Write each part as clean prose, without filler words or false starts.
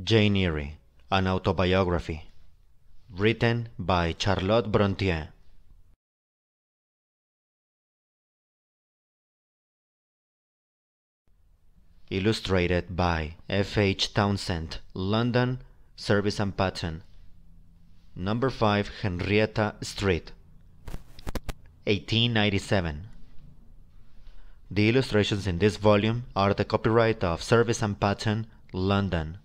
Jane Eyre, an autobiography, written by Charlotte Brontë. Illustrated by F. H. Townsend, London, Service and Pattern. Number 5 Henrietta Street, 1897. The illustrations in this volume are the copyright of Service and Pattern, London.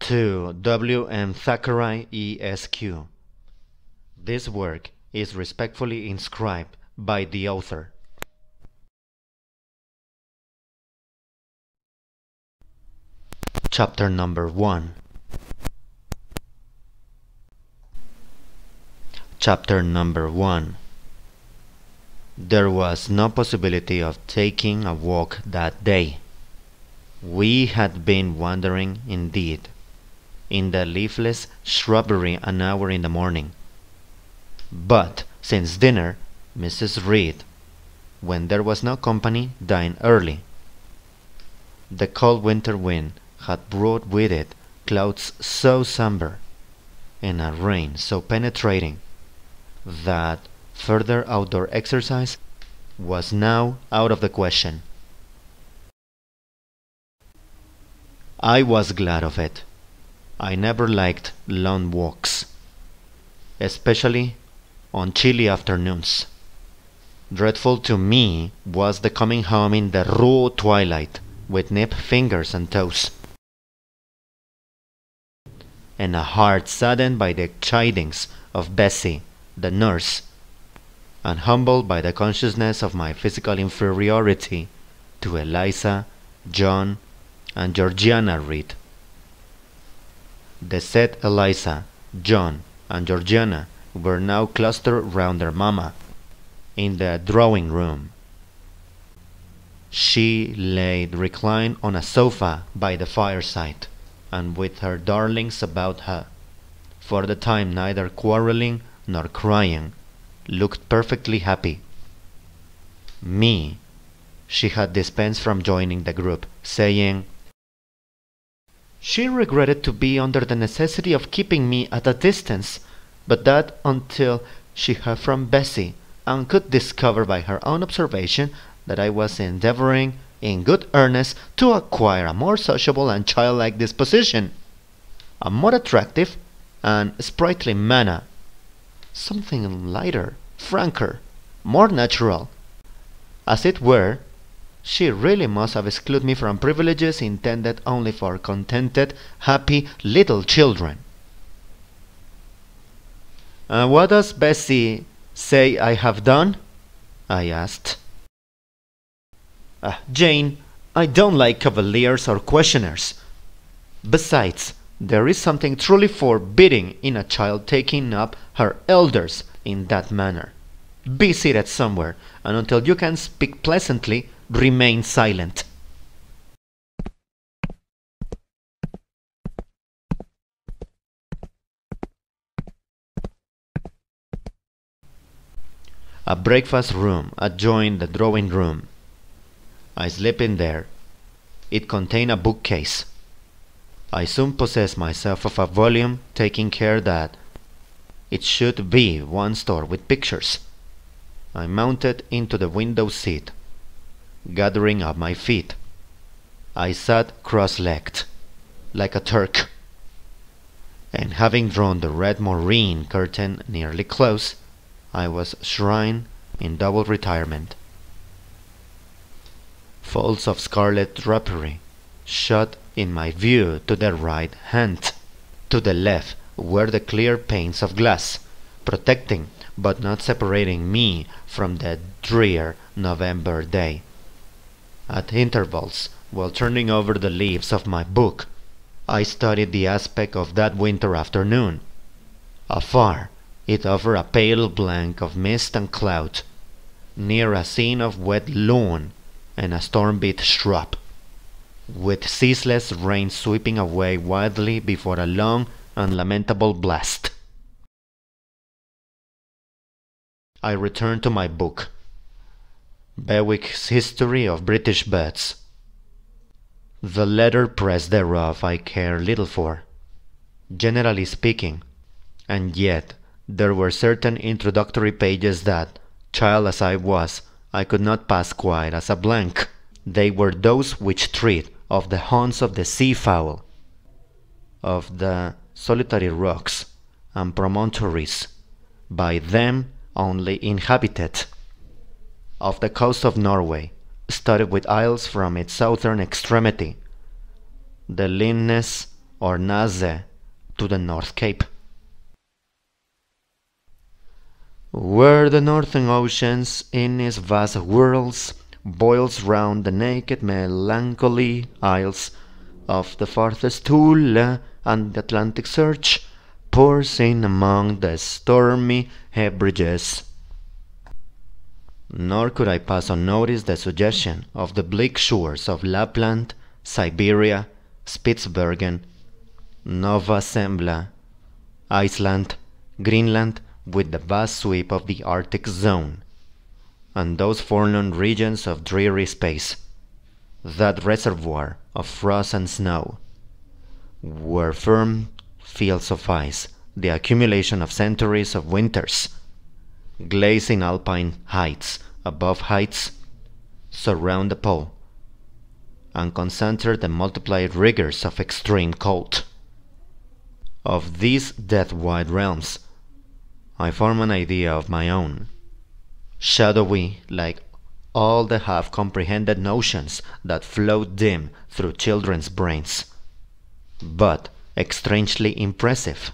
To W. M. Thackeray, Esq. This work is respectfully inscribed by the author. Chapter number 1. Chapter number 1. There was no possibility of taking a walk that day. We had been wandering, indeed, in the leafless shrubbery an hour in the morning. But since dinner, Mrs. Reed, when there was no company, dined early. The cold winter wind had brought with it clouds so sombre, and a rain so penetrating, that further outdoor exercise was now out of the question. I was glad of it. I never liked long walks, especially on chilly afternoons. Dreadful to me was the coming home in the raw twilight, with nipped fingers and toes, and a heart saddened by the chidings of Bessie, the nurse, and humbled by the consciousness of my physical inferiority to Eliza, John, and Georgiana Reed. The said Eliza, John, and Georgiana were now clustered round their mamma in the drawing room. She lay reclined on a sofa by the fireside, and with her darlings about her, for the time neither quarrelling nor crying, looked perfectly happy. Me she had dispensed from joining the group, saying, "She regretted to be under the necessity of keeping me at a distance, but that until she heard from Bessie, and could discover by her own observation that I was endeavouring in good earnest to acquire a more sociable and childlike disposition, a more attractive and sprightly manner, something lighter, franker, more natural. As it were, she really must have excluded me from privileges intended only for contented, happy little children." "And what does Bessie say I have done?" I asked. "Jane, I don't like cavaliers or questioners. Besides, there is something truly forbidding in a child taking up her elders in that manner. Be seated somewhere, and until you can speak pleasantly, remain silent." A breakfast room adjoined the drawing room. I slept in there. It contained a bookcase. I soon possessed myself of a volume, taking care that it should be one stored with pictures. I mounted into the window seat. Gathering up my feet, I sat cross-legged, like a Turk, and having drawn the red moreen curtain nearly close, I was shrined in double retirement. Folds of scarlet drapery shut in my view to the right hand. To the left were the clear panes of glass, protecting but not separating me from the drear November day. At intervals, while turning over the leaves of my book, I studied the aspect of that winter afternoon. Afar, it offered a pale blank of mist and cloud, near a scene of wet lawn and a storm-beat shrub, with ceaseless rain sweeping away wildly before a long and lamentable blast. I returned to my book, Bewick's History of British Birds. The letter press thereof I care little for, generally speaking, and yet there were certain introductory pages that, child as I was, I could not pass quite as a blank. They were those which treat of the haunts of the sea-fowl, of the solitary rocks and promontories, by them only inhabited, of the coast of Norway, studded with isles from its southern extremity, the Lindnes or Naze, to the North Cape. Where the northern oceans in its vast whirls boils round the naked melancholy isles of the farthest Thule, and the Atlantic surge pours in among the stormy Hebrides. Nor could I pass unnoticed the suggestion of the bleak shores of Lapland, Siberia, Spitsbergen, Nova Zembla, Iceland, Greenland, with the vast sweep of the Arctic zone, and those forlorn regions of dreary space, that reservoir of frost and snow, where firm fields of ice, the accumulation of centuries of winters, glazing alpine heights above heights, surround the pole, and concentrate the multiplied rigors of extreme cold. Of these death-white realms I form an idea of my own, shadowy like all the half-comprehended notions that float dim through children's brains, but strangely impressive.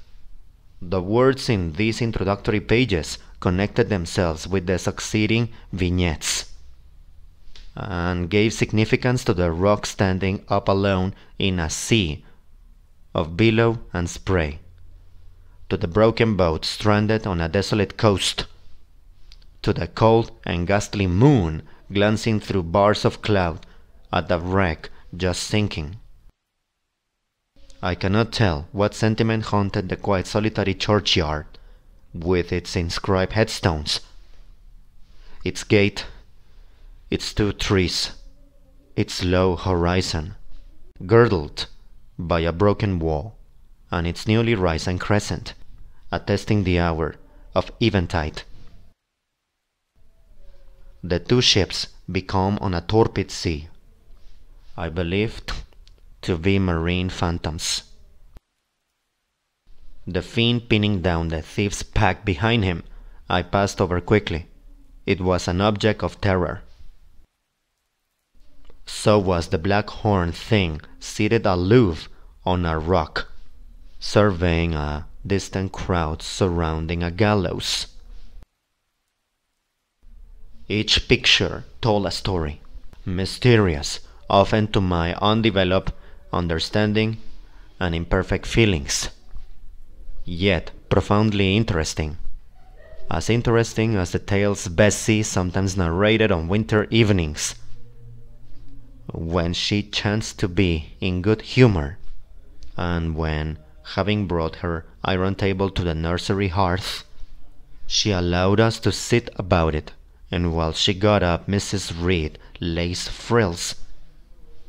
The words in these introductory pages connected themselves with the succeeding vignettes, and gave significance to the rock standing up alone in a sea of billow and spray, to the broken boat stranded on a desolate coast, to the cold and ghastly moon glancing through bars of cloud at the wreck just sinking. I cannot tell what sentiment haunted the quite solitary churchyard, with its inscribed headstones, its gate, its 2 trees, its low horizon, girdled by a broken wall, and its newly risen crescent, attesting the hour of eventide. The 2 ships become on a torpid sea, I believed to be marine phantoms. The fiend pinning down the thief's pack behind him, I passed over quickly. It was an object of terror. So was the black-horned thing seated aloof on a rock, surveying a distant crowd surrounding a gallows. Each picture told a story, mysterious, often to my undeveloped understanding and imperfect feelings, yet profoundly interesting, as interesting as the tales Bessie sometimes narrated on winter evenings, when she chanced to be in good humor, and when, having brought her iron table to the nursery hearth, she allowed us to sit about it, and while she got up Mrs. Reed lace frills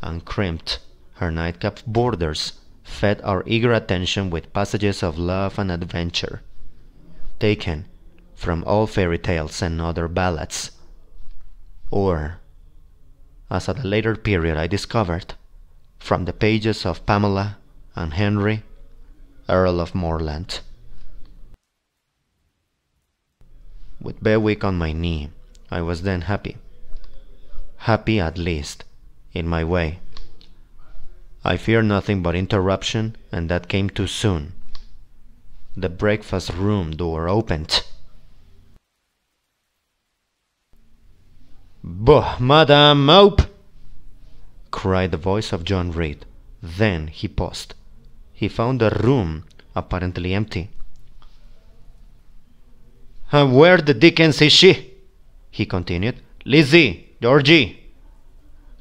and crimped her nightcap borders, fed our eager attention with passages of love and adventure, taken from old fairy tales and other ballads, or, as at a later period I discovered, from the pages of Pamela and Henry, Earl of Morland. With Bewick on my knee, I was then happy. Happy at least, in my way. I feared nothing but interruption, and that came too soon. The breakfast room door opened. "Bah, Madame Mope!" cried the voice of John Reed. Then he paused. He found the room apparently empty. "And where the dickens is she?" he continued. "Lizzie, Georgie,"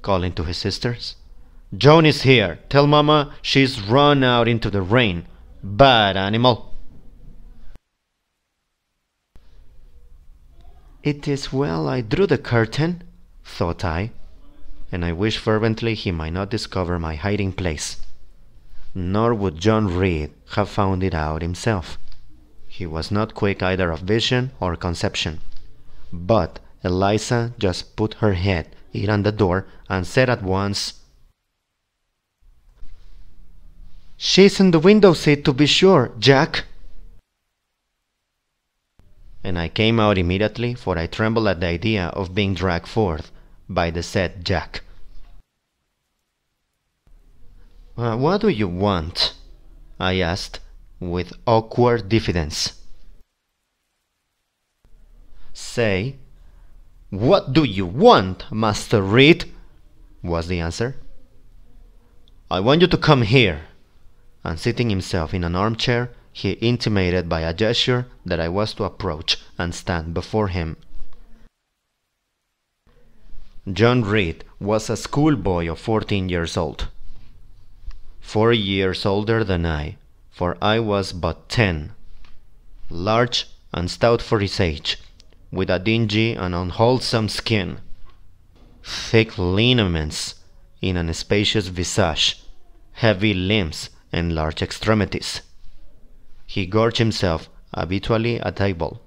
calling to his sisters. "Joan is here. Tell Mama she's run out into the rain. Bad animal." "It is well I drew the curtain," thought I. and I wished fervently he might not discover my hiding place. Nor would John Reed have found it out himself. He was not quick either of vision or conception. But Eliza just put her head in on the door and said at once, "She's in the window seat, to be sure, Jack." And I came out immediately, for I trembled at the idea of being dragged forth by the said Jack. "What do you want?" I asked, with awkward diffidence. "Say, what do you want, Master Reed?" was the answer. "I want you to come here." And seating himself in an armchair, he intimated by a gesture that I was to approach and stand before him. John Reed was a schoolboy of 14 years old. 4 years older than I, for I was but 10. Large and stout for his age, with a dingy and unwholesome skin, thick lineaments in an spacious visage, heavy limbs, and large extremities. He gorged himself habitually at table.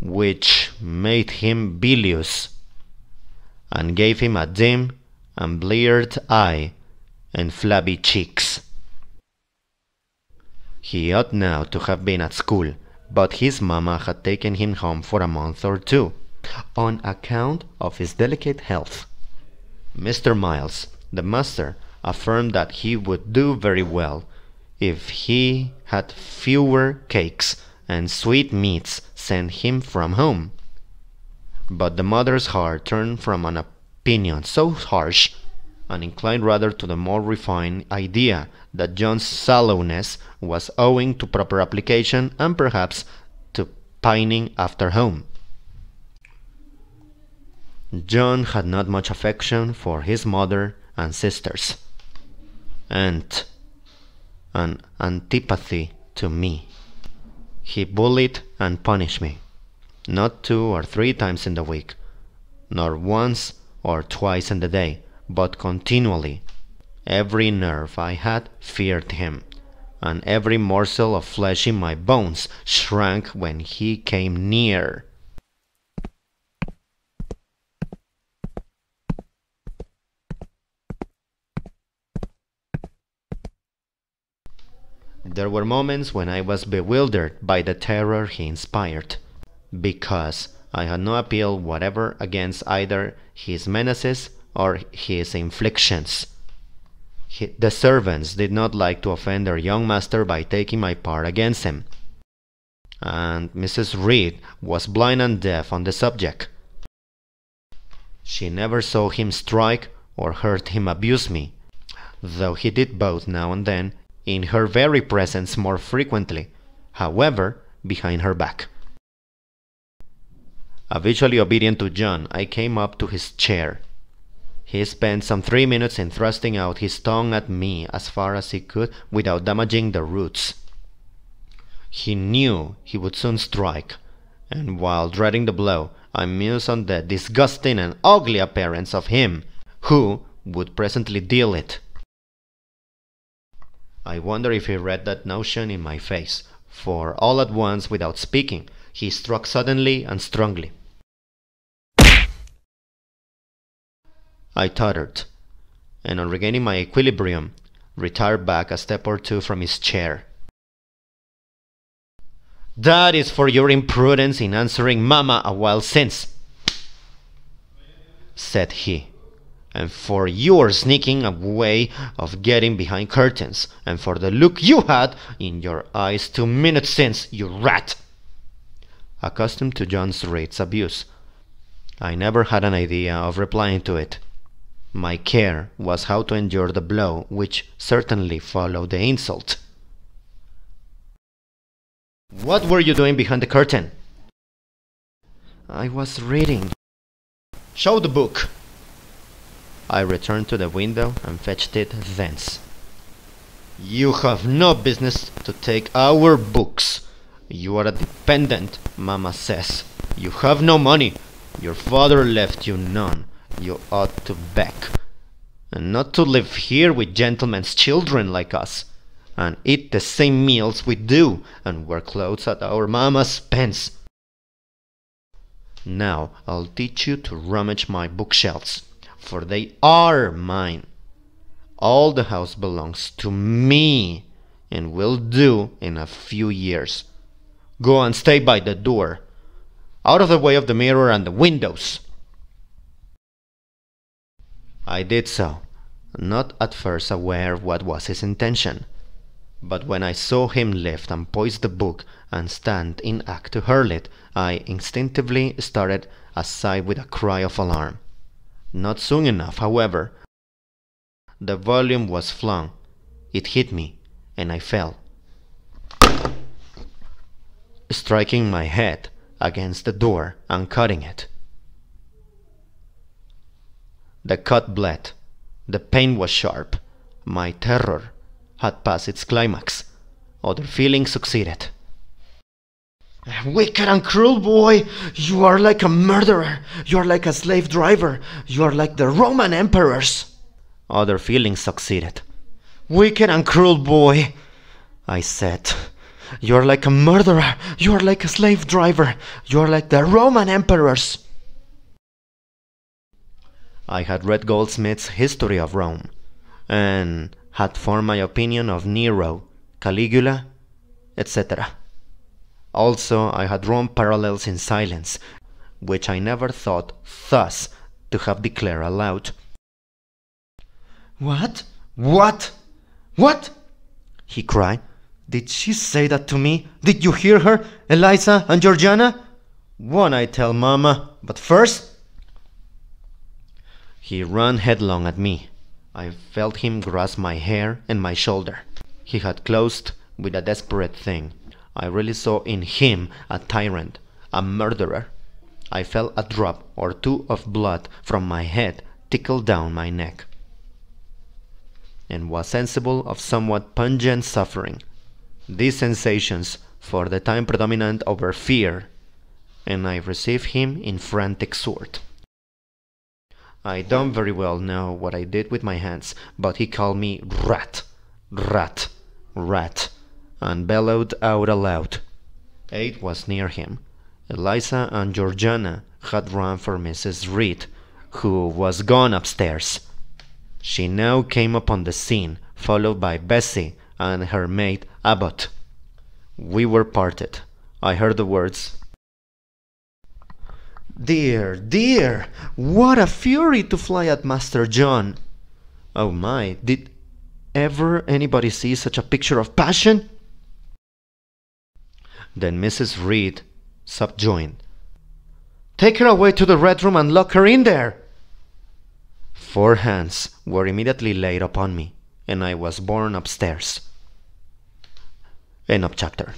Which made him bilious, and gave him a dim and bleared eye and flabby cheeks. He ought now to have been at school, but his mamma had taken him home for a month or two, on account of his delicate health. Mr. Miles, the master, affirmed that he would do very well if he had fewer cakes and sweetmeats sent him from home. But the mother's heart turned from an opinion so harsh, and inclined rather to the more refined idea that John's sallowness was owing to proper application and perhaps to pining after home. John had not much affection for his mother and sisters, and an antipathy to me. He bullied and punished me, not 2 or 3 times in the week, nor once or twice in the day, but continually. Every nerve I had feared him, and every morsel of flesh in my bones shrank when he came near. There were moments when I was bewildered by the terror he inspired, because I had no appeal whatever against either his menaces or his inflictions. The servants did not like to offend their young master by taking my part against him, and Mrs. Reed was blind and deaf on the subject. She never saw him strike or heard him abuse me, though he did both now and then, in her very presence more frequently, however, behind her back. Habitually obedient to John, I came up to his chair. He spent some 3 minutes in thrusting out his tongue at me as far as he could without damaging the roots. He knew he would soon strike, and while dreading the blow, I mused on the disgusting and ugly appearance of him who would presently deal it. I wonder if he read that notion in my face, for all at once, without speaking, he struck suddenly and strongly. I tottered, and on regaining my equilibrium, retired back a step or 2 from his chair. "That is for your imprudence in answering Mamma a while since," said he, "and for your sneaking way of getting behind curtains, and for the look you had in your eyes 2 minutes since, you rat." Accustomed to John Reed's abuse, I never had an idea of replying to it. My care was how to endure the blow which certainly followed the insult. "What were you doing behind the curtain?" "I was reading." "Show the book." I returned to the window and fetched it thence. "You have no business to take our books. You are a dependent, Mamma says. You have no money, Your father left you none. You ought to beg, and not to live here with gentlemen's children like us, and eat the same meals we do, and wear clothes at our mamma's expense. Now I'll teach you to rummage my bookshelves, for they are mine. All the house belongs to me, and will do in a few years. Go and stay by the door, out of the way of the mirror and the windows. I did so, not at first aware what was his intention, but when I saw him lift and poise the book and stand in act to hurl it, I instinctively started aside with a cry of alarm. Not soon enough, however. The volume was flung. It hit me, and I fell, striking my head against the door and cutting it. The cut bled. The pain was sharp. My terror had passed its climax. Other feelings succeeded. Wicked and cruel boy! You are like a murderer! You are like a slave driver! You are like the Roman emperors! Other feelings succeeded. Wicked and cruel boy! I said. You are like a murderer! You are like a slave driver! You are like the Roman emperors! I had read Goldsmith's History of Rome, and had formed my opinion of Nero, Caligula, etc. Also, I had drawn parallels in silence, which I never thought thus to have declared aloud. What? What? What? He cried. Did she say that to me? Did you hear her, Eliza and Georgiana? Won't I tell Mama? But first... He ran headlong at me. I felt him grasp my hair and my shoulder. He had closed with a desperate thing. I really saw in him a tyrant, a murderer. I felt a drop or two of blood from my head trickle down my neck, and was sensible of somewhat pungent suffering. These sensations for the time predominant over fear, and I received him in frantic sort. I don't very well know what I did with my hands, but he called me rat, rat, rat, and bellowed out aloud. Eyre was near him. Eliza and Georgiana had run for Mrs. Reed, who was gone upstairs. She now came upon the scene, followed by Bessie and her maid Abbott. We were parted. I heard the words, "Dear, dear, what a fury to fly at Master John! Oh my, did ever anybody see such a picture of passion?" Then Mrs. Reed subjoined, "Take her away to the Red Room and lock her in there." 4 hands were immediately laid upon me, and I was borne upstairs. End of chapter.